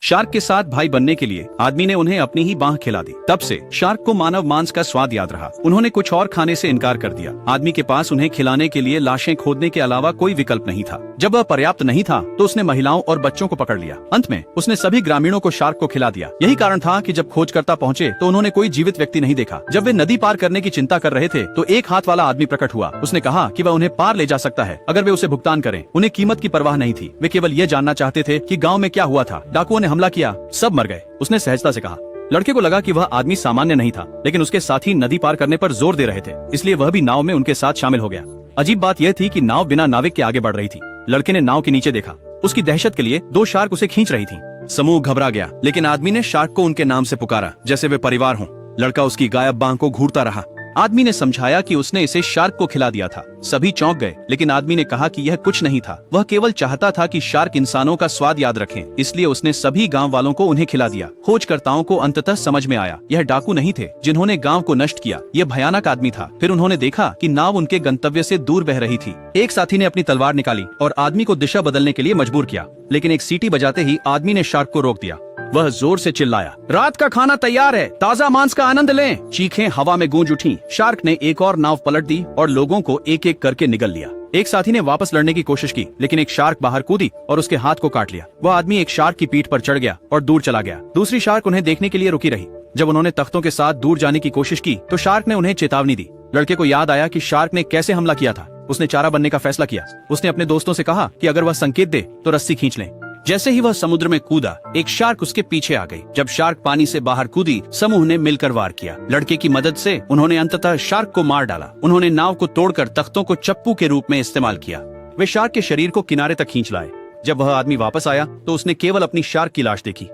Shark के साथ भाई बनने के लिए आदमी ने उन्हें अपनी ही बांह खिला दी। तब से शार्क को मानव मांस का स्वाद याद रहा। उन्होंने कुछ और खाने से इनकार कर दिया। आदमी के पास उन्हें खिलाने के लिए लाशें खोदने के अलावा कोई विकल्प नहीं था। जब वह पर्याप्त नहीं था तो उसने महिलाओं और बच्चों को पकड़ लिया। अंत में उसने सभी ग्रामीणों को शार्क को खिला दिया। यही कारण था कि जब खोजकर्ता पहुंचे तो उन्होंने कोई जीवित व्यक्ति नहीं देखा। जब वे नदी पार करने की चिंता कर रहे थे तो एक हाथ वाला आदमी प्रकट हुआ। उसने कहा कि वह उन्हें पार ले जा सकता है अगर वे उसे भुगतान करें। उन्हें कीमत की परवाह नहीं थी। वे केवल ये जानना चाहते थे कि गाँव में क्या हुआ था। डाकुओं ने हमला किया, सब मर गए। उसने सहजता से कहा। लड़के को लगा कि वह आदमी सामान्य नहीं था, लेकिन उसके साथी नदी पार करने पर जोर दे रहे थे, इसलिए वह भी नाव में उनके साथ शामिल हो गया। अजीब बात यह थी कि नाव बिना नाविक के आगे बढ़ रही थी। लड़के ने नाव के नीचे देखा। उसकी दहशत के लिए दो शार्क उसे खींच रही थी। समूह घबरा गया, लेकिन आदमी ने शार्क को उनके नाम से पुकारा, जैसे वे परिवार हों। लड़का उसकी गायब बांह को घूरता रहा। आदमी ने समझाया कि उसने इसे शार्क को खिला दिया था। सभी चौंक गए, लेकिन आदमी ने कहा कि यह कुछ नहीं था। वह केवल चाहता था कि शार्क इंसानों का स्वाद याद रखें, इसलिए उसने सभी गांव वालों को उन्हें खिला दिया। खोजकर्ताओं को अंततः समझ में आया, यह डाकू नहीं थे जिन्होंने गांव को नष्ट किया। यह भयानक आदमी था। फिर उन्होंने देखा कि नाव उनके गंतव्य से दूर बह रही थी। एक साथी ने अपनी तलवार निकाली और आदमी को दिशा बदलने के लिए मजबूर किया, लेकिन एक सीटी बजाते ही आदमी ने शार्क को रोक दिया। वह जोर से चिल्लाया, रात का खाना तैयार है, ताजा मांस का आनंद लें। चीखें हवा में गूंज उठी। शार्क ने एक और नाव पलट दी और लोगों को एक एक करके निगल लिया। एक साथी ने वापस लड़ने की कोशिश की, लेकिन एक शार्क बाहर कूदी और उसके हाथ को काट लिया। वह आदमी एक शार्क की पीठ पर चढ़ गया और दूर चला गया। दूसरी शार्क उन्हें देखने के लिए रुकी रही। जब उन्होंने तख्तों के साथ दूर जाने की कोशिश की तो शार्क ने उन्हें चेतावनी दी। लड़के को याद आया कि शार्क ने कैसे हमला किया था। उसने चारा बनने का फैसला किया। उसने अपने दोस्तों से कहा कि अगर वह संकेत दे तो रस्सी खींच लें। जैसे ही वह समुद्र में कूदा, एक शार्क उसके पीछे आ गई। जब शार्क पानी से बाहर कूदी, समूह ने मिलकर वार किया। लड़के की मदद से उन्होंने अंततः शार्क को मार डाला। उन्होंने नाव को तोड़कर तख्तों को चप्पू के रूप में इस्तेमाल किया। वे शार्क के शरीर को किनारे तक खींच लाए। जब वह आदमी वापस आया तो उसने केवल अपनी शार्क की लाश देखी।